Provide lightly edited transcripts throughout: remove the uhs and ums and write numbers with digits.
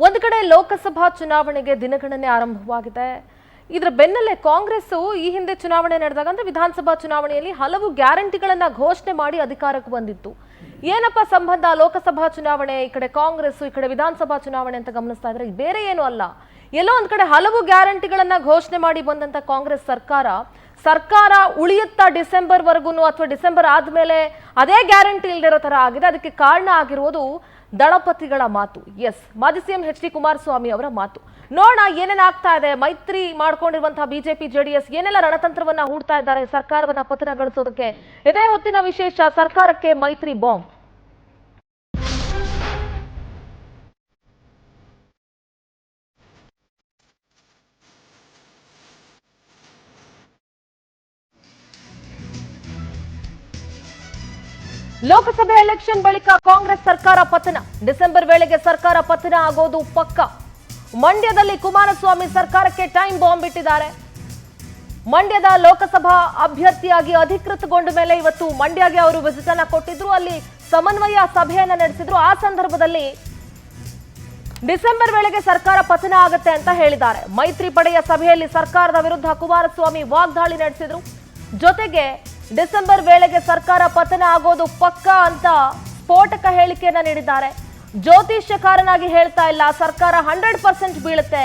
ಒಂದು ಕಡೆ ಲೋಕಸಭಾ ಚುನಾವಣೆಗೆ ದಿನಗಣನೆ ಆರಂಭವಾಗಿದೆ. ಇದರ ಬೆನ್ನಲ್ಲೇ ಕಾಂಗ್ರೆಸ್ ಈ ಹಿಂದೆ ಚುನಾವಣೆ ನಡೆದಾಗ ಅಂದ್ರೆ ವಿಧಾನಸಭಾ ಚುನಾವಣೆಯಲ್ಲಿ ಹಲವು ಗ್ಯಾರಂಟಿಗಳನ್ನ ಘೋಷಣೆ ಮಾಡಿ ಅಧಿಕಾರಕ್ಕೆ ಬಂದಿತ್ತು. ಏನಪ್ಪ ಸಂಬಂಧ ಲೋಕಸಭಾ ಚುನಾವಣೆ ಈ ಕಡೆ ಕಾಂಗ್ರೆಸ್ ಈ ಕಡೆ ವಿಧಾನಸಭಾ ಚುನಾವಣೆ ಅಂತ ಗಮನಿಸ್ತಾ ಇದ್ರೆ ಬೇರೆ ಏನು ಅಲ್ಲ. ಎಲ್ಲೋ ಒಂದ್ ಕಡೆ ಹಲವು ಗ್ಯಾರಂಟಿಗಳನ್ನ ಘೋಷಣೆ ಮಾಡಿ ಬಂದಂತ ಕಾಂಗ್ರೆಸ್ ಸರ್ಕಾರ ಉಳಿಯುತ್ತಾ ಡಿಸೆಂಬರ್ ವರೆಗೂ ಅಥವಾ ಡಿಸೆಂಬರ್ ಆದ್ಮೇಲೆ ಅದೇ ಗ್ಯಾರಂಟಿ ಇಲ್ದಿರೋ ತರ ಆಗಿದೆ. ಅದಕ್ಕೆ ಕಾರಣ ಆಗಿರುವುದು ದಳಪತಿಗಳ ಮಾತು. ಎಸ್, ಮಾಜಿ ಸಿಎಂ ಎಚ್.ಡಿ. ಕುಮಾರಸ್ವಾಮಿ ಅವರ ಮಾತು. ನೋಡೋಣ ಏನೇನಾಗ್ತಾ ಇದೆ. ಮೈತ್ರಿ ಮಾಡ್ಕೊಂಡಿರುವಂತಹ ಬಿಜೆಪಿ ಜೆಡಿಎಸ್ ಏನೆಲ್ಲ ರಣತಂತ್ರವನ್ನ ಹೂಡ್ತಾ ಇದ್ದಾರೆ ಸರ್ಕಾರವನ್ನ ಪತನಗೊಳಿಸೋದಕ್ಕೆ. ಇದೇ ಹೊತ್ತಿನ ವಿಶೇಷ, ಸರ್ಕಾರಕ್ಕೆ ಮೈತ್ರಿ ಬಾಂಬ್. ಲೋಕಸಭೆ ಎಲೆಕ್ಷನ್ ಬಳಿಕ ಕಾಂಗ್ರೆಸ್ ಸರ್ಕಾರ ಪತನ. ಡಿಸೆಂಬರ್ ವೇಳೆಗೆ ಸರ್ಕಾರ ಪತನ ಆಗೋದು ಪಕ್ಕ. ಮಂಡ್ಯದಲ್ಲಿ ಕುಮಾರಸ್ವಾಮಿ ಸರ್ಕಾರಕ್ಕೆ ಟೈಮ್ ಬಾಂಬ್ ಇಟ್ಟಿದ್ದಾರೆ. ಮಂಡ್ಯದ ಲೋಕಸಭಾ ಅಭ್ಯರ್ಥಿಯಾಗಿ ಅಧಿಕೃತಗೊಂಡ ಮೇಲೆ ಇವತ್ತು ಮಂಡ್ಯಗೆ ಅವರು ವಿಸಿಟ್ ಅನ್ನ ಕೊಟ್ಟಿದ್ರು. ಅಲ್ಲಿ ಸಮನ್ವಯ ಸಭೆಯನ್ನ ನಡೆಸಿದ್ರು. ಆ ಸಂದರ್ಭದಲ್ಲಿ ಡಿಸೆಂಬರ್ ವೇಳೆಗೆ ಸರ್ಕಾರ ಪತನ ಆಗುತ್ತೆ ಅಂತ ಹೇಳಿದ್ದಾರೆ. ಮೈತ್ರಿ ಪಡೆಯ ಸಭೆಯಲ್ಲಿ ಸರ್ಕಾರದ ವಿರುದ್ಧ ಕುಮಾರಸ್ವಾಮಿ ವಾಗ್ದಾಳಿ ನಡೆಸಿದ್ರು. ಜೊತೆಗೆ ಡಿಸೆಂಬರ್ ವೇಳೆಗೆ ಸರ್ಕಾರ ಪತನ ಆಗೋದು ಪಕ್ಕ ಅಂತ ಸ್ಫೋಟಕ ಹೇಳಿಕೆಯನ್ನ ನೀಡಿದ್ದಾರೆ. ಜ್ಯೋತಿಷ್ಯಕಾರನಾಗಿ ಹೇಳ್ತಾ ಇಲ್ಲ, ಸರ್ಕಾರ 100% ಬೀಳುತ್ತೆ.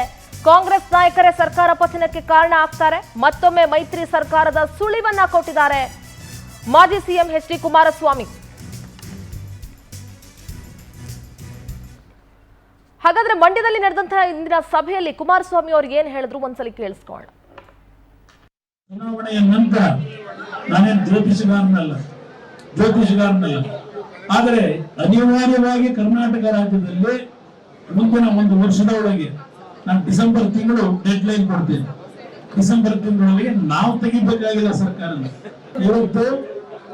ಕಾಂಗ್ರೆಸ್ ನಾಯಕರೇ ಸರ್ಕಾರ ಪತನಕ್ಕೆ ಕಾರಣ ಆಗ್ತಾರೆ. ಮತ್ತೊಮ್ಮೆ ಮೈತ್ರಿ ಸರ್ಕಾರದ ಸುಳಿವನ್ನ ಕೊಟ್ಟಿದ್ದಾರೆ ಮಾಜಿ ಸಿಎಂ ಎಚ್.ಡಿ. ಕುಮಾರಸ್ವಾಮಿ. ಹಾಗಾದ್ರೆ ಮಂಡ್ಯದಲ್ಲಿ ನಡೆದಂತಹ ಇಂದಿನ ಸಭೆಯಲ್ಲಿ ಕುಮಾರಸ್ವಾಮಿ ಅವರು ಏನ್ ಹೇಳಿದ್ರು ಒಂದ್ಸಲಿ ಕೇಳಿಸ್ಕೊಳ್ಳೋಣ. ಚುನಾವಣೆಯ ನಂತರ ನಾನೇನು ಜ್ಯೋತಿಷಗಾರನಲ್ಲ, ಆದರೆ ಅನಿವಾರ್ಯವಾಗಿ ಕರ್ನಾಟಕ ರಾಜ್ಯದಲ್ಲಿ ಮುಂದಿನ ಒಂದು ವರ್ಷದ ಒಳಗೆ ನಾನು ಡಿಸೆಂಬರ್ ತಿಂಗಳು ಡೆಡ್ ಲೈನ್ ಕೊಡ್ತೇನೆ. ಡಿಸೆಂಬರ್ ತಿಂಗಳೊಳಗೆ ನಾವು ತೆಗಿಬೇಕಾಗಿಲ್ಲ ಸರ್ಕಾರನ. ಇವತ್ತು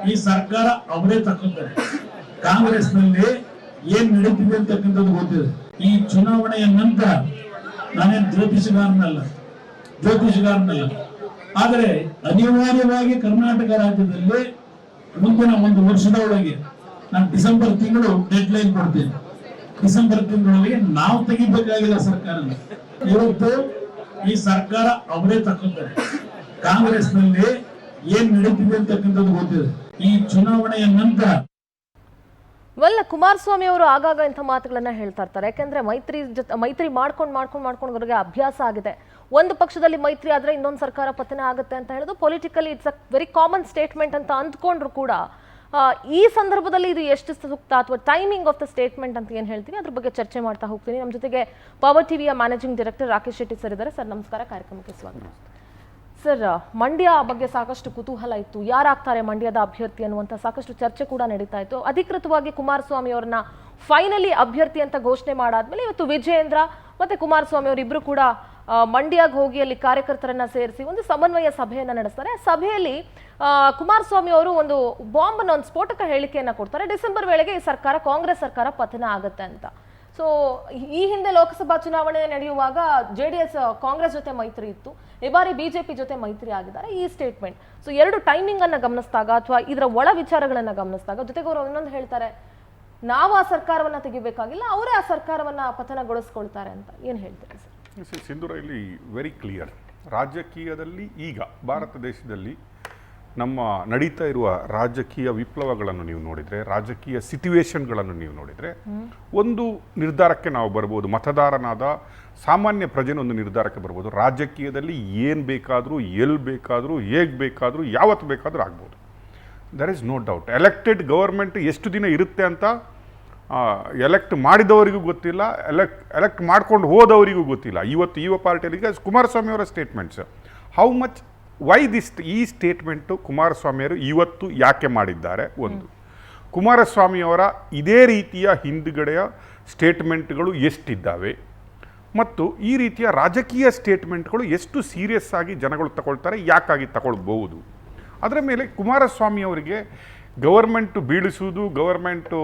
ಈ ಸರ್ಕಾರ ಅವರೇ ತಕ್ಕೊತಾರೆ. ಕಾಂಗ್ರೆಸ್ನಲ್ಲಿ ಏನ್ ನಡೀತಿದೆ ಅಂತಕ್ಕಂಥದ್ದು ಗೊತ್ತಿದೆ. ಈ ಚುನಾವಣೆಯ ನಂತರ ನಾನೇನು ಜ್ಯೋತಿಷಗಾರನಲ್ಲ, ಆದರೆ ಅನಿವಾರ್ಯವಾಗಿ ಕರ್ನಾಟಕ ರಾಜ್ಯದಲ್ಲಿ ಮುಂದಿನ ಒಂದು ವರ್ಷದ ಒಳಗೆ ನಾನು ಡಿಸೆಂಬರ್ ತಿಂಗಳು ಡೆಡ್ ಲೈನ್ ಕೊಡ್ತೇನೆ. ಡಿಸೆಂಬರ್ ತಿಂಗಳೊಳಗೆ ನಾವು ತೆಗಿಬೇಕಾಗಿಲ್ಲ ಸರ್ಕಾರನ. ಇವತ್ತು ಈ ಸರ್ಕಾರ ಅವರೇ ತಕ್ಕೊತಾರೆ. ಕಾಂಗ್ರೆಸ್ನಲ್ಲಿ ಏನ್ ನಡೀತಿದೆ ಅಂತಕ್ಕಂಥದ್ದು ಗೊತ್ತಿದೆ. ಈ ಚುನಾವಣೆಯ ನಂತರ ಕುಮಾರಸ್ವಾಮಿ ಅವರು ಆಗಾಗ ಇಂಥ ಮಾತುಗಳನ್ನ ಹೇಳ್ತಾ ಇರ್ತಾರೆ. ಯಾಕೆಂದ್ರೆ ಮೈತ್ರಿ ಮಾಡ್ಕೊಂಡು ಅವರಿಗೆ ಅಭ್ಯಾಸ ಆಗಿದೆ. ಒಂದು ಪಕ್ಷದಲ್ಲಿ ಮೈತ್ರಿ ಆದ್ರೆ ಇನ್ನೊಂದು ಸರ್ಕಾರ ಪತನ ಆಗುತ್ತೆ ಅಂತ ಹೇಳೋದು politically it's a very common statement ಅಂತ ಅಂದ್ಕೊಂಡ್ರು ಕೂಡ ಈ ಸಂದರ್ಭದಲ್ಲಿ ಇದು ಎಷ್ಟು ಸೂಕ್ತ ಅಥವಾ ಟೈಮಿಂಗ್ ಆಫ್ ದ ಸ್ಟೇಟ್ಮೆಂಟ್ ಅಂತ ಏನ್ ಹೇಳ್ತೀನಿ ಅದ್ರ ಬಗ್ಗೆ ಚರ್ಚೆ ಮಾಡ್ತಾ ಹೋಗ್ತೀನಿ. ನಮ್ಮ ಜೊತೆಗೆ ಪವರ್ ಟಿವಿಯ managing director Rakesh Shetty sir ಇದ್ದಾರೆ. ಸರ್ ನಮಸ್ಕಾರ, ಕಾರ್ಯಕ್ರಮಕ್ಕೆ ಸ್ವಾಗತ. ಸರ್, ಮಂಡ್ಯ ಬಗ್ಗೆ ಸಾಕಷ್ಟು ಕುತೂಹಲ ಇತ್ತು. ಯಾರಾಗ್ತಾರೆ ಮಂಡ್ಯದ ಅಭ್ಯರ್ಥಿ ಅನ್ನುವಂಥ ಸಾಕಷ್ಟು ಚರ್ಚೆ ಕೂಡ ನಡೀತಾ ಇತ್ತು. ಅಧಿಕೃತವಾಗಿ ಕುಮಾರಸ್ವಾಮಿ ಅವರನ್ನ ಫೈನಲಿ ಅಭ್ಯರ್ಥಿ ಅಂತ ಘೋಷಣೆ ಮಾಡಾದ್ಮೇಲೆ ಇವತ್ತು ವಿಜಯೇಂದ್ರ ಮತ್ತೆ ಕುಮಾರಸ್ವಾಮಿ ಅವರಿಬ್ರು ಕೂಡ ಮಂಡ್ಯಗೆ ಹೋಗಿ ಅಲ್ಲಿ ಕಾರ್ಯಕರ್ತರನ್ನ ಸೇರಿಸಿ ಒಂದು ಸಮನ್ವಯ ಸಭೆಯನ್ನ ನಡೆಸ್ತಾರೆ. ಆ ಸಭೆಯಲ್ಲಿ ಕುಮಾರಸ್ವಾಮಿ ಅವರು ಒಂದು ಬಾಂಬ್ ಅನ್ನ ಒಂದು ಸ್ಫೋಟಕ ಹೇಳಿಕೆಯನ್ನ ಕೊಡ್ತಾರೆ. ಡಿಸೆಂಬರ್ ವೇಳೆಗೆ ಈ ಸರ್ಕಾರ ಕಾಂಗ್ರೆಸ್ ಸರ್ಕಾರ ಪತನ ಆಗುತ್ತೆ ಅಂತ. ಸೊ ಈ ಹಿಂದೆ ಲೋಕಸಭಾ ಚುನಾವಣೆ ನಡೆಯುವಾಗ ಜೆಡಿಎಸ್ ಕಾಂಗ್ರೆಸ್ ಜೊತೆ ಮೈತ್ರಿ ಇತ್ತು, ಈ ಬಾರಿ ಬಿಜೆಪಿ ಜೊತೆ ಮೈತ್ರಿ ಆಗಿದ್ದಾರೆ. ಈ ಸ್ಟೇಟ್ಮೆಂಟ್ ಸೊ ಎರಡು ಟೈಮಿಂಗ್ ಅನ್ನ ಗಮನಿಸಿದಾಗ ಅಥವಾ ಇದರ ಒಳ ವಿಚಾರಗಳನ್ನ ಗಮನಿಸಿದಾಗ ಜೊತೆಗೆ ಅವರು ಇನ್ನೊಂದು ಹೇಳ್ತಾರೆ, ನಾವು ಆ ಸರ್ಕಾರವನ್ನ ತೆಗಿಬೇಕಾಗಿಲ್ಲ, ಅವರೇ ಆ ಸರ್ಕಾರವನ್ನ ಪತನಗೊಳಿಸ್ಕೊಳ್ತಾರೆ ಅಂತ. ಏನ್ ಹೇಳ್ತಾರೆ ಸರ್? ಸಿಂಧೂರ, ಇಲ್ಲಿ ವೆರಿ ಕ್ಲಿಯರ್. ರಾಜಕೀಯದಲ್ಲಿ ಈಗ ಭಾರತ ದೇಶದಲ್ಲಿ ನಮ್ಮ ನಡೀತಾ ಇರುವ ರಾಜಕೀಯ ವಿಪ್ಲವಗಳನ್ನು ನೀವು ನೋಡಿದರೆ, ರಾಜಕೀಯ ಸಿಚುವೇಶನ್ಗಳನ್ನು ನೀವು ನೋಡಿದರೆ ಒಂದು ನಿರ್ಧಾರಕ್ಕೆ ನಾವು ಬರ್ಬೋದು. ಮತದಾರನಾದ ಸಾಮಾನ್ಯ ಪ್ರಜೆನ ಒಂದು ನಿರ್ಧಾರಕ್ಕೆ ಬರ್ಬೋದು. ರಾಜಕೀಯದಲ್ಲಿ ಏನು ಬೇಕಾದರೂ, ಎಲ್ಲಿ ಬೇಕಾದರೂ, ಹೇಗೆ ಬೇಕಾದರೂ, ಯಾವತ್ತು ಬೇಕಾದರೂ ಆಗ್ಬೋದು. There is no doubt. Elected government ಎಷ್ಟು ದಿನ ಇರುತ್ತೆ ಅಂತ ಎಲೆಕ್ಟ್ ಮಾಡಿದವರಿಗೂ ಗೊತ್ತಿಲ್ಲ, ಎಲೆಕ್ಟ್ ಮಾಡ್ಕೊಂಡು ಹೋದವರಿಗೂ ಗೊತ್ತಿಲ್ಲ. ಇವತ್ತು ಯುವ ಪಾರ್ಟಿಯಲ್ಲಿ ಈಗ ಕುಮಾರಸ್ವಾಮಿ ಅವರ statements, how much why this, ಈ ಸ್ಟೇಟ್ಮೆಂಟು ಕುಮಾರಸ್ವಾಮಿಯವರು ಇವತ್ತು ಯಾಕೆ ಮಾಡಿದ್ದಾರೆ. ಒಂದು, ಕುಮಾರಸ್ವಾಮಿಯವರ ಇದೇ ರೀತಿಯ ಹಿಂದುಗಡೆಯ ಸ್ಟೇಟ್ಮೆಂಟ್ಗಳು ಎಷ್ಟಿದ್ದಾವೆ ಮತ್ತು ಈ ರೀತಿಯ ರಾಜಕೀಯ ಸ್ಟೇಟ್ಮೆಂಟ್ಗಳು ಎಷ್ಟು ಸೀರಿಯಸ್ ಆಗಿ ಜನಗಳು ತಗೊಳ್ತಾರೆ, ಯಾಕಾಗಿ ತಗೊಳ್ಬಹುದು. ಅದರ ಮೇಲೆ ಕುಮಾರಸ್ವಾಮಿ ಅವರಿಗೆ ಗವರ್ಮೆಂಟು ಬೀಳಿಸುವುದು, ಗವರ್ಮೆಂಟು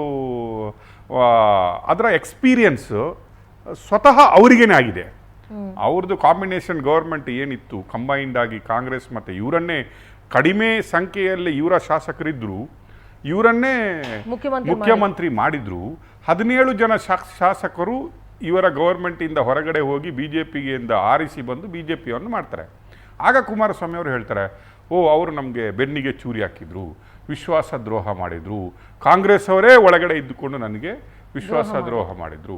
ಅದರ ಎಕ್ಸ್ಪೀರಿಯನ್ಸು ಸ್ವತಃ ಅವರಿಗೇನೆ ಆಗಿದೆ. ಅವ್ರದ್ದು ಕಾಂಬಿನೇಷನ್ ಗವರ್ಮೆಂಟ್ ಏನಿತ್ತು, ಕಂಬೈನ್ಡ್ ಆಗಿ ಕಾಂಗ್ರೆಸ್ ಮತ್ತು ಇವರನ್ನೇ ಕಡಿಮೆ ಸಂಖ್ಯೆಯಲ್ಲಿ ಇವರ ಶಾಸಕರಿದ್ದರು, ಇವರನ್ನೇ ಮುಖ್ಯಮಂತ್ರಿ ಮಾಡಿದ್ರು. 17 ಜನ ಶಾಸಕರು ಇವರ ಗೌರ್ಮೆಂಟಿಂದ ಹೊರಗಡೆ ಹೋಗಿ ಬಿ ಜೆ ಪಿಯಿಂದ ಆರಿಸಿ ಬಂದು ಬಿ ಜೆ ಪಿಯನ್ನು ಮಾಡ್ತಾರೆ. ಆಗ ಕುಮಾರಸ್ವಾಮಿ ಅವರು ಹೇಳ್ತಾರೆ, ಅವರು ನಮಗೆ ಬೆನ್ನಿಗೆ ಚೂರಿ ಹಾಕಿದ್ರು, ವಿಶ್ವಾಸ ದ್ರೋಹ ಮಾಡಿದರು, ಕಾಂಗ್ರೆಸ್ ಅವರೇ ಒಳಗಡೆ ಇದ್ದುಕೊಂಡು ನನಗೆ ವಿಶ್ವಾಸ ದ್ರೋಹ ಮಾಡಿದರು.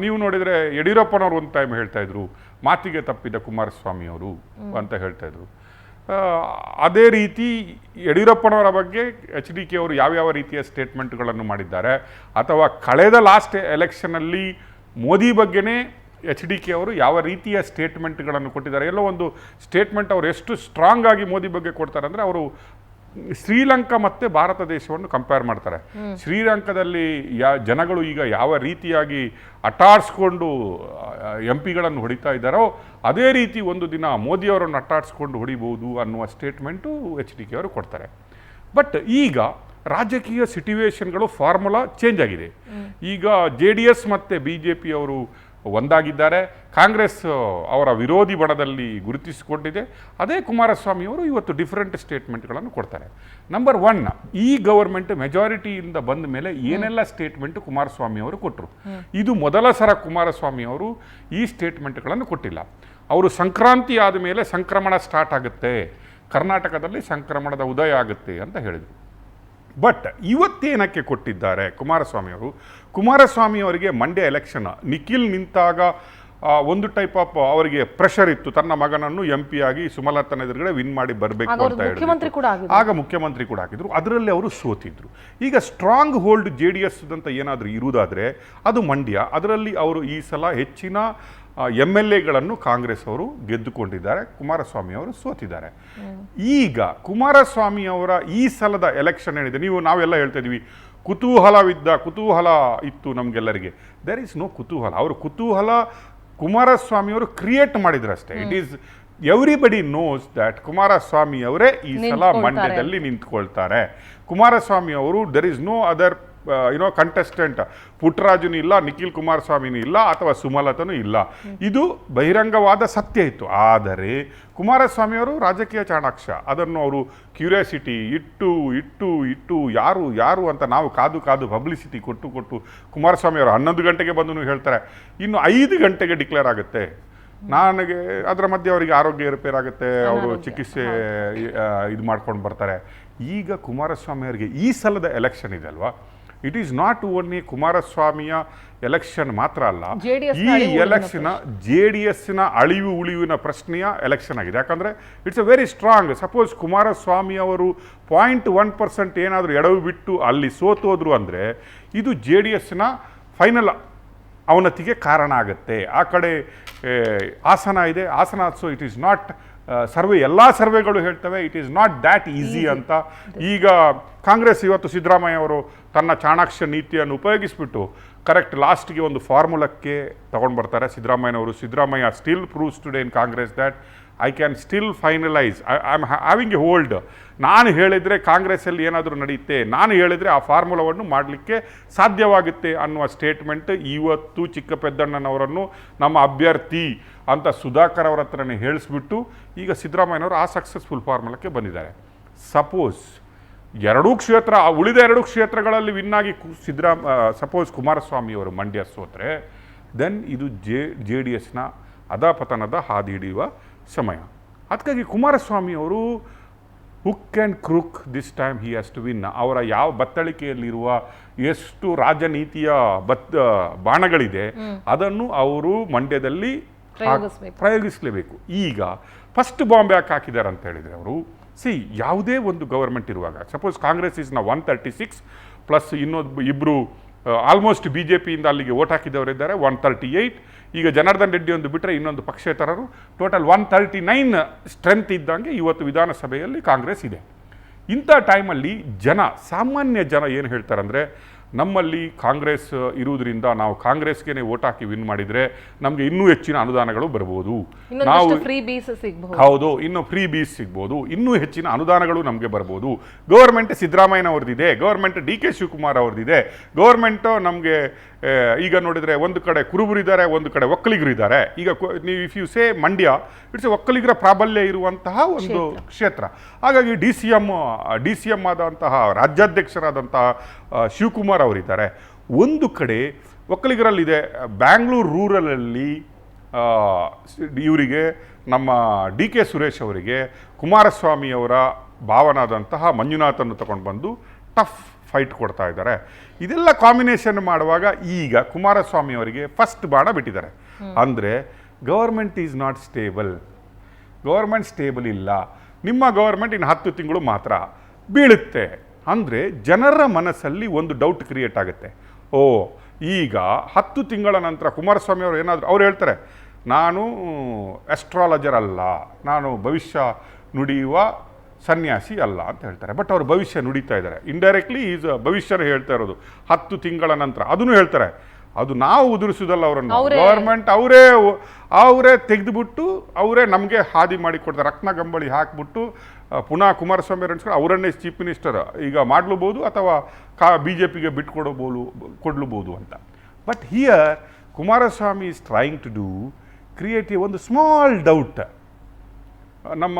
ನೀವು ನೋಡಿದರೆ ಯಡಿಯೂರಪ್ಪನವರು ಒಂದು ಟೈಮ್ ಹೇಳ್ತಾಯಿದ್ರು, ಮಾತಿಗೆ ತಪ್ಪಿದ ಕುಮಾರಸ್ವಾಮಿಯವರು ಅಂತ ಹೇಳ್ತಾಯಿದ್ರು. ಅದೇ ರೀತಿ ಯಡಿಯೂರಪ್ಪನವರ ಬಗ್ಗೆ ಎಚ್ ಡಿ ಕೆ ಅವರು ಯಾವ್ಯಾವ ರೀತಿಯ ಸ್ಟೇಟ್ಮೆಂಟ್ಗಳನ್ನು ಮಾಡಿದ್ದಾರೆ, ಅಥವಾ ಕಳೆದ ಲಾಸ್ಟ್ ಎಲೆಕ್ಷನಲ್ಲಿ ಮೋದಿ ಬಗ್ಗೆನೇ ಎಚ್ ಡಿ ಕೆ ಅವರು ಯಾವ ರೀತಿಯ ಸ್ಟೇಟ್ಮೆಂಟ್ಗಳನ್ನು ಕೊಟ್ಟಿದ್ದಾರೆ. ಎಲ್ಲೋ ಒಂದು ಸ್ಟೇಟ್ಮೆಂಟ್ ಅವರು ಎಷ್ಟು ಸ್ಟ್ರಾಂಗ್ ಆಗಿ ಮೋದಿ ಬಗ್ಗೆ ಕೊಡ್ತಾರೆ ಅಂದರೆ, ಅವರು ಶ್ರೀಲಂಕಾ ಮತ್ತು ಭಾರತ ದೇಶವನ್ನು ಕಂಪೇರ್ ಮಾಡ್ತಾರೆ. ಶ್ರೀಲಂಕಾದಲ್ಲಿ ಜನಗಳು ಈಗ ಯಾವ ರೀತಿಯಾಗಿ ಅಟ್ಟಾಡಿಸ್ಕೊಂಡು ಎಂ ಪಿಗಳನ್ನು ಹೊಡಿತಾ ಇದ್ದಾರೋ, ಅದೇ ರೀತಿ ಒಂದು ದಿನ ಮೋದಿಯವರನ್ನು ಅಟ್ಟಾಡಿಸ್ಕೊಂಡು ಹೊಡಿಬೋದು ಅನ್ನುವ ಸ್ಟೇಟ್ಮೆಂಟು ಎಚ್ ಡಿ ಕೆ ಅವರು ಕೊಡ್ತಾರೆ. ಬಟ್ ಈಗ ರಾಜಕೀಯ ಸಿಟ್ಯುವೇಷನ್ಗಳು ಫಾರ್ಮುಲಾ ಚೇಂಜ್ ಆಗಿದೆ. ಈಗ JDS ಮತ್ತು BJP ಅವರು ಒಂದಾಗಿದ್ದಾರೆ. ಕಾಂಗ್ರೆಸ್ ಅವರ ವಿರೋಧಿ ಬಣದಲ್ಲಿ ಗುರುತಿಸಿಕೊಂಡಿದೆ. ಅದೇ ಕುಮಾರಸ್ವಾಮಿ ಅವರು ಇವತ್ತು ಡಿಫರೆಂಟ್ ಸ್ಟೇಟ್ಮೆಂಟ್ಗಳನ್ನು ಕೊಡ್ತಾರೆ. ನಂಬರ್ 1, ಈ ಗವರ್ಮೆಂಟ್ ಮೆಜಾರಿಟಿಯಿಂದ ಬಂದ ಮೇಲೆ ಏನೆಲ್ಲ ಸ್ಟೇಟ್ಮೆಂಟ್ ಕುಮಾರಸ್ವಾಮಿ ಅವರು ಕೊಟ್ಟರು. ಇದು ಮೊದಲ ಸಲ ಕುಮಾರಸ್ವಾಮಿ ಅವರು ಈ ಸ್ಟೇಟ್ಮೆಂಟ್ಗಳನ್ನು ಕೊಟ್ಟಿಲ್ಲ. ಅವರು ಸಂಕ್ರಾಂತಿ ಆದ ಮೇಲೆ ಸಂಕ್ರಮಣ ಸ್ಟಾರ್ಟ್ ಆಗುತ್ತೆ, ಕರ್ನಾಟಕದಲ್ಲಿ ಸಂಕ್ರಮಣದ ಉದಯ ಆಗುತ್ತೆ ಅಂತ ಹೇಳಿದರು. ಬಟ್ ಇವತ್ತೇನಕ್ಕೆ ಕೊಟ್ಟಿದ್ದಾರೆ ಕುಮಾರಸ್ವಾಮಿ ಅವರು? ಕುಮಾರಸ್ವಾಮಿ ಅವರಿಗೆ ಮಂಡ್ಯ ಎಲೆಕ್ಷನ್ ನಿಖಿಲ್ ನಿಂತಾಗ ಒಂದು ಟೈಪ್ ಆಫ್ ಅವರಿಗೆ ಪ್ರೆಷರ್ ಇತ್ತು, ತನ್ನ ಮಗನನ್ನು MP ಆಗಿ ಸುಮಲತನ ಎದುರುಗಡೆ ವಿನ್ ಮಾಡಿ ಬರಬೇಕು ಅಂತ ಹೇಳಿದ್ರು. ಆಗ ಮುಖ್ಯಮಂತ್ರಿ ಕೂಡ ಆಗಿದ್ರು. ಅದರಲ್ಲಿ ಅವರು ಸೋತಿದ್ರು. ಈಗ ಸ್ಟ್ರಾಂಗ್ ಹೋಲ್ಡ್ JDS ಅಂತ ಏನಾದರೂ ಇರುವುದಾದರೆ ಅದು ಮಂಡ್ಯ. ಅದರಲ್ಲಿ ಅವರು ಈ ಸಲ ಹೆಚ್ಚಿನ MLAಗಳನ್ನು ಕಾಂಗ್ರೆಸ್ ಅವರು ಗೆದ್ದುಕೊಂಡಿದ್ದಾರೆ, ಕುಮಾರಸ್ವಾಮಿ ಅವರು ಸೋತಿದ್ದಾರೆ. ಈಗ ಕುಮಾರಸ್ವಾಮಿ ಅವರ ಈ ಸಲದ ಎಲೆಕ್ಷನ್ ಏನಿದೆ, ನಾವೆಲ್ಲ ಹೇಳ್ತಾ ಇದೀವಿ ಕುತೂಹಲ ಇತ್ತು ನಮಗೆಲ್ಲರಿಗೆ. ದೇರ್ ಇಸ್ ನೋ ಕುತೂಹಲ. ಅವರು ಕುತೂಹಲ ಕುಮಾರಸ್ವಾಮಿ ಅವರು ಕ್ರಿಯೇಟ್ ಮಾಡಿದ್ರು ಅಷ್ಟೇ. It is everybody knows that Kumaraswamy ಅವರೇ ಈ ಸಲ ಮಂಡ್ಯದಲ್ಲಿ ನಿಂತ್ಕೊಳ್ತಾರೆ. ಕುಮಾರಸ್ವಾಮಿ ಅವರು there is no other contestant. ಪುಟ್ಟರಾಜುನು ಇಲ್ಲ, ನಿಖಿಲ್ ಕುಮಾರಸ್ವಾಮಿನೂ ಇಲ್ಲ, ಅಥವಾ ಸುಮಲತನೂ ಇಲ್ಲ. ಇದು ಬಹಿರಂಗವಾದ ಸತ್ಯ ಇತ್ತು. ಆದರೆ ಕುಮಾರಸ್ವಾಮಿ ಅವರು ರಾಜಕೀಯ ಚಾಣಾಕ್ಷ. ಅದನ್ನು ಅವರು ಕ್ಯೂರಿಯಾಸಿಟಿ ಇಟ್ಟು ಯಾರು ಅಂತ ನಾವು ಕಾದು ಪಬ್ಲಿಸಿಟಿ ಕೊಟ್ಟು ಕುಮಾರಸ್ವಾಮಿ ಅವರು 11 ಗಂಟೆಗೆ ಬಂದು ಹೇಳ್ತಾರೆ, ಇನ್ನು 5 ಗಂಟೆಗೆ ಡಿಕ್ಲೇರ್ ಆಗುತ್ತೆ. ನನಗೆ ಅದರ ಮಧ್ಯೆ ಅವರಿಗೆ ಆರೋಗ್ಯ ಏರುಪೇರಾಗುತ್ತೆ, ಅವರು ಚಿಕಿತ್ಸೆ ಇದು ಮಾಡ್ಕೊಂಡು ಬರ್ತಾರೆ. ಈಗ ಕುಮಾರಸ್ವಾಮಿ ಅವರಿಗೆ ಈ ಸಲದ ಎಲೆಕ್ಷನ್ ಇದೆ ಅಲ್ವಾ, ಇಟ್ ಈಸ್ ನಾಟ್ ಓನ್ಲಿ ಕುಮಾರಸ್ವಾಮಿಯ ಎಲೆಕ್ಷನ್ ಮಾತ್ರ ಅಲ್ಲ, ಈ ಎಲೆಕ್ಷನ್ JDSನ ಅಳಿವು ಉಳಿವಿನ ಪ್ರಶ್ನೆಯ ಎಲೆಕ್ಷನ್ ಆಗಿದೆ. ಯಾಕಂದರೆ it's a very strong. Suppose Kumaraswamy ಅವರು 0.1% ಏನಾದರೂ ಎಡವು ಬಿಟ್ಟು ಅಲ್ಲಿ ಸೋತೋದ್ರು ಅಂದರೆ ಇದು JDSನ ಫೈನಲ್ ಅವನತಿಗೆ ಕಾರಣ ಆಗುತ್ತೆ. ಆ ಕಡೆ ಹಾಸನ ಇದೆ, Hassan so it is not ಎಲ್ಲ ಸರ್ವೆಗಳು ಹೇಳ್ತವೆ it is not that easy ಅಂತ. ಈಗ ಕಾಂಗ್ರೆಸ್ ಇವತ್ತು ಸಿದ್ದರಾಮಯ್ಯ ಅವರು ತನ್ನ ಚಾಣಾಕ್ಷ ನೀತಿಯನ್ನು ಉಪಯೋಗಿಸ್ಬಿಟ್ಟು ಕರೆಕ್ಟ್ ಲಾಸ್ಟ್ಗೆ ಒಂದು ಫಾರ್ಮುಲಕ್ಕೆ ತಗೊಂಡು ಬರ್ತಾರೆ Siddaramaiah still proves today in Congress that I can still finalise, I am having A hold. ನಾನು ಹೇಳಿದರೆ ಕಾಂಗ್ರೆಸ್ಸಲ್ಲಿ ಏನಾದರೂ ನಡೆಯುತ್ತೆ, ನಾನು ಹೇಳಿದರೆ ಆ ಫಾರ್ಮುಲಾವನ್ನು ಮಾಡಲಿಕ್ಕೆ ಸಾಧ್ಯವಾಗುತ್ತೆ ಅನ್ನುವ ಸ್ಟೇಟ್ಮೆಂಟ್ ಇವತ್ತು ಚಿಕ್ಕಪೆದ್ದಣ್ಣನವರನ್ನು ನಮ್ಮ ಅಭ್ಯರ್ಥಿ ಅಂತ ಸುಧಾಕರ್ ಅವರ ಹತ್ರನೇ ಹೇಳಿಸ್ಬಿಟ್ಟು ಈಗ ಸಿದ್ದರಾಮಯ್ಯನವರು ಆ ಸಕ್ಸಸ್ಫುಲ್ ಫಾರ್ಮುಲಾಕ್ಕೆ ಬಂದಿದ್ದಾರೆ. ಸಪೋಸ್ ಉಳಿದ 2 ಕ್ಷೇತ್ರಗಳಲ್ಲಿ ವಿನ್ನಾಗಿ ಸಪೋಸ್ ಕುಮಾರಸ್ವಾಮಿ ಅವರು ಮಂಡ್ಯ ಸೋತ್ರೆ ದೆನ್ ಇದು JDSನ ಅಧಪತನದ ಹಾದಿ ಹಿಡಿಯುವ ಸಮಯ. ಅದಕ್ಕಾಗಿ ಕುಮಾರಸ್ವಾಮಿ ಅವರು hook and crook this time he has to win. ಅವರ ಯಾವ ಬತ್ತಳಿಕೆಯಲ್ಲಿರುವ ಎಷ್ಟು ರಾಜನೀತಿಯ ಬಾಣಗಳಿದೆ ಅದನ್ನು ಅವರು ಮಂಡ್ಯದಲ್ಲಿ ಪ್ರಯೋಗಿಸಲೇಬೇಕು. ಈಗ ಫಸ್ಟ್ ಬಾಂಬ್ ಯಾಕೆ ಹಾಕಿದ್ದಾರೆ ಅಂತ ಹೇಳಿದರೆ ಅವರು ಯಾವುದೇ ಒಂದು ಗವರ್ಮೆಂಟ್ ಇರುವಾಗ ಸಪೋಸ್ ಕಾಂಗ್ರೆಸ್ ಇಸ್ ನ 136 ಪ್ಲಸ್ ಇಬ್ಬರು ಆಲ್ಮೋಸ್ಟ್ BJPಯಿಂದ ಅಲ್ಲಿಗೆ ವೋಟ್ ಹಾಕಿದವರಿದ್ದಾರೆ 138. ಈಗ ಜನಾರ್ದನ್ ರೆಡ್ಡಿ ಒಂದು ಬಿಟ್ಟರೆ ಇನ್ನೊಂದು ಪಕ್ಷೇತರರು ಟೋಟಲ್ 139 ಸ್ಟ್ರೆಂತ್ ಇದ್ದಂಗೆ ಇವತ್ತು ವಿಧಾನಸಭೆಯಲ್ಲಿ ಕಾಂಗ್ರೆಸ್ ಇದೆ. ಇಂಥ ಟೈಮಲ್ಲಿ ಸಾಮಾನ್ಯ ಜನ ಏನು ಹೇಳ್ತಾರೆ ಅಂದರೆ, ನಮ್ಮಲ್ಲಿ ಕಾಂಗ್ರೆಸ್ ಇರುವುದರಿಂದ ನಾವು ಕಾಂಗ್ರೆಸ್ಗೆ ವೋಟ್ ಹಾಕಿ ವಿನ್ ಮಾಡಿದರೆ ನಮಗೆ ಇನ್ನೂ ಹೆಚ್ಚಿನ ಅನುದಾನಗಳು ಬರ್ಬೋದು, ನಾವು ಹೌದು ಇನ್ನು ಫ್ರೀ ಬೀಸ್ ಸಿಗ್ಬೋದು, ಇನ್ನೂ ಹೆಚ್ಚಿನ ಅನುದಾನಗಳು ನಮಗೆ ಬರ್ಬೋದು. ಗೌರ್ಮೆಂಟ್ ಸಿದ್ದರಾಮಯ್ಯನವ್ರದ್ದಿದೆ, ಗೌರ್ಮೆಂಟ್ DK ಶಿವಕುಮಾರ್ ಅವ್ರದ್ದಿದೆ, ಗೌರ್ಮೆಂಟ್ ನಮಗೆ ಈಗ ನೋಡಿದರೆ ಒಂದು ಕಡೆ ಕುರುಬರಿದ್ದಾರೆ, ಒಂದು ಕಡೆ ಒಕ್ಕಲಿಗರಿದ್ದಾರೆ. ಈಗ ನೀವು if you say Mandya it's ಒಕ್ಕಲಿಗರ ಪ್ರಾಬಲ್ಯ ಇರುವಂತಹ ಒಂದು ಕ್ಷೇತ್ರ. ಹಾಗಾಗಿ ಡಿ ಸಿ ಎಂ ಆದಂತಹ ರಾಜ್ಯಾಧ್ಯಕ್ಷರಾದಂತಹ ಶಿವಕುಮಾರ್ ಅವರಿದ್ದಾರೆ. ಒಂದು ಕಡೆ ಒಕ್ಕಲಿಗರಲ್ಲಿದೆ. ಬ್ಯಾಂಗ್ಳೂರು ರೂರಲಲ್ಲಿ ಇವರಿಗೆ ನಮ್ಮ ಡಿ ಕೆ ಸುರೇಶ್ ಅವರಿಗೆ ಕುಮಾರಸ್ವಾಮಿಯವರ ಭಾವನಾದಂತಹ ಮಂಜುನಾಥನ್ನು ತಗೊಂಡು ಬಂದು ಟಫ್ ಫೈಟ್ ಕೊಡ್ತಾ ಇದ್ದಾರೆ. ಇದೆಲ್ಲ ಕಾಂಬಿನೇಷನ್ ಮಾಡುವಾಗ ಈಗ ಕುಮಾರಸ್ವಾಮಿ ಅವರಿಗೆ ಫಸ್ಟ್ ಬಾಣ ಬಿಟ್ಟಿದ್ದಾರೆ. ಅಂದರೆ government is not stable, government stable ಇಲ್ಲ, ನಿಮ್ಮ ಗವರ್ಮೆಂಟ್ ಇನ್ನು 10 ತಿಂಗಳು ಮಾತ್ರ ಬೀಳುತ್ತೆ ಅಂದರೆ ಜನರ ಮನಸ್ಸಲ್ಲಿ ಒಂದು ಡೌಟ್ ಕ್ರಿಯೇಟ್ ಆಗುತ್ತೆ. ಓ ಈಗ 10 ತಿಂಗಳ ನಂತರ ಕುಮಾರಸ್ವಾಮಿ ಅವರು ಏನಾದರೂ ಅವ್ರು ಹೇಳ್ತಾರೆ, ನಾನು ಆಸ್ಟ್ರಾಲಜರ್ ಅಲ್ಲ, ನಾನು ಭವಿಷ್ಯ ನುಡಿಯುವ ಸನ್ಯಾಸಿ ಅಲ್ಲ ಅಂತ ಹೇಳ್ತಾರೆ. ಬಟ್ ಅವರು ಭವಿಷ್ಯ ನುಡಿತಾ ಇದ್ದಾರೆ. ಇಂಡೈರೆಕ್ಟ್ಲಿ ಈಸ್ ಭವಿಷ್ಯನ ಹೇಳ್ತಾ ಇರೋದು 10 ತಿಂಗಳ ನಂತರ. ಅದನ್ನು ಹೇಳ್ತಾರೆ, ಅದು ನಾವು ಉದುರಿಸೋದಲ್ಲ ಅವರನ್ನು, ಗವರ್ಮೆಂಟ್ ಅವರೇ ತೆಗೆದುಬಿಟ್ಟು ಅವರೇ ನಮಗೆ ಹಾದಿ ಮಾಡಿಕೊಡ್ತಾರೆ. ರತ್ನ ಗಂಬಳಿ ಹಾಕ್ಬಿಟ್ಟು ಪುನಃ ಕುಮಾರಸ್ವಾಮಿ ಅವರು ಅವರನ್ನೇ ಚೀಫ್ ಮಿನಿಸ್ಟರ್ ಈಗ ಮಾಡಲೂಬೋದು ಅಥವಾ BJPಗೆ ಕೊಡಲೂಬೋದು ಅಂತ. But here Kumaraswamy is trying to do create ಒಂದು ಸ್ಮಾಲ್ ಡೌಟ್ ನಮ್ಮ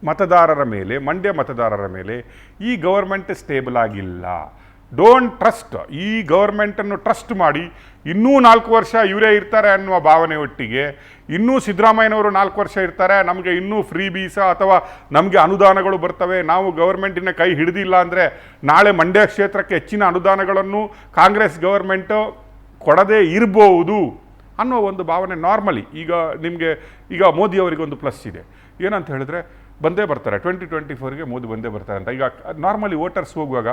ಮತದಾರರ ಮೇಲೆ, ಮಂಡ್ಯ ಮತದಾರರ ಮೇಲೆ. ಈ ಗವರ್ಮೆಂಟ್ ಸ್ಟೇಬಲ್ ಆಗಿಲ್ಲ, ಡೋಂಟ್ ಟ್ರಸ್ಟ್. ಈ ಗವರ್ಮೆಂಟನ್ನು ಟ್ರಸ್ಟ್ ಮಾಡಿ ಇನ್ನೂ 4 ವರ್ಷ ಇವರೇ ಇರ್ತಾರೆ ಅನ್ನುವ ಭಾವನೆ ಒಟ್ಟಿಗೆ, ಇನ್ನೂ ಸಿದ್ದರಾಮಯ್ಯನವರು 4 ವರ್ಷ ಇರ್ತಾರೆ, ನಮಗೆ ಇನ್ನೂ ಫ್ರೀ ಬೀಸಾ ಅಥವಾ ನಮಗೆ ಅನುದಾನಗಳು ಬರ್ತವೆ, ನಾವು ಗವರ್ಮೆಂಟಿನ ಕೈ ಹಿಡಿದಿಲ್ಲ ಅಂದರೆ ನಾಳೆ ಮಂಡ್ಯ ಕ್ಷೇತ್ರಕ್ಕೆ ಹೆಚ್ಚಿನ ಅನುದಾನಗಳನ್ನು ಕಾಂಗ್ರೆಸ್ ಗವರ್ಮೆಂಟು ಕೊಡದೇ ಇರ್ಬೋದು ಅನ್ನೋ ಒಂದು ಭಾವನೆ ನಾರ್ಮಲಿ. ಈಗ ಮೋದಿ ಅವರಿಗೆ ಒಂದು ಪ್ಲಸ್ ಇದೆ, ಏನಂತ ಹೇಳಿದ್ರೆ ಬಂದೇ ಬರ್ತಾರೆ 2024ಗೆ ಮೋದಿ ಬಂದೇ ಬರ್ತಾರೆ ಅಂತ. ಈಗ ನಾರ್ಮಲಿ ವೋಟರ್ಸ್ ಹೋಗುವಾಗ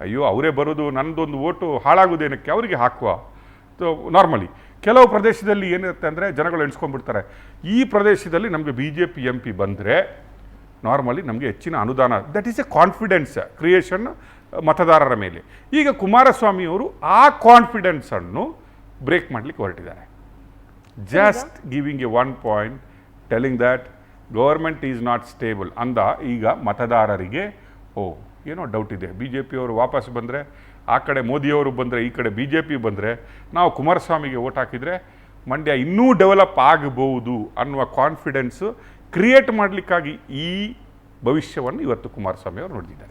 ಅಯ್ಯೋ ಅವರೇ ಬರೋದು, ನನ್ನದೊಂದು ಓಟು ಹಾಳಾಗೋದೇನಕ್ಕೆ, ಅವರಿಗೆ ಹಾಕುವ. ನಾರ್ಮಲಿ ಕೆಲವು ಪ್ರದೇಶದಲ್ಲಿ ಏನಿರುತ್ತೆ ಅಂದರೆ ಜನಗಳು ಎಣಿಸ್ಕೊಂಡ್ಬಿಡ್ತಾರೆ, ಈ ಪ್ರದೇಶದಲ್ಲಿ ನಮಗೆ BJP MP ಬಂದರೆ ನಾರ್ಮಲಿ ನಮಗೆ ಹೆಚ್ಚಿನ ಅನುದಾನ. That is A confidence creation ಮತದಾರರ ಮೇಲೆ. ಈಗ ಕುಮಾರಸ್ವಾಮಿಯವರು ಆ ಕಾನ್ಫಿಡೆನ್ಸನ್ನು ಬ್ರೇಕ್ ಮಾಡಲಿಕ್ಕೆ ಹೊರಟಿದ್ದಾರೆ. Just giving A 1 point telling that government is not stable ಅಂದ. ಈಗ ಮತದಾರರಿಗೆ ಏನೋ ಡೌಟ್ ಇದೆ, BJP ಅವರು ವಾಪಸ್ ಬಂದರೆ, ಆ ಕಡೆ ಮೋದಿಯವರು ಬಂದರೆ, ಈ ಕಡೆ BJP ಬಂದರೆ, ನಾವು ಕುಮಾರಸ್ವಾಮಿಗೆ ಓಟ್ ಹಾಕಿದರೆ ಮಂಡ್ಯ ಇನ್ನೂ ಡೆವಲಪ್ ಆಗಬಹುದು ಅನ್ನುವ ಕಾನ್ಫಿಡೆನ್ಸು ಕ್ರಿಯೇಟ್ ಮಾಡಲಿಕ್ಕಾಗಿ ಈ ಭವಿಷ್ಯವನ್ನು ಇವತ್ತು ಕುಮಾರಸ್ವಾಮಿ ಅವರು ನೋಡಿದ್ದಾರೆ.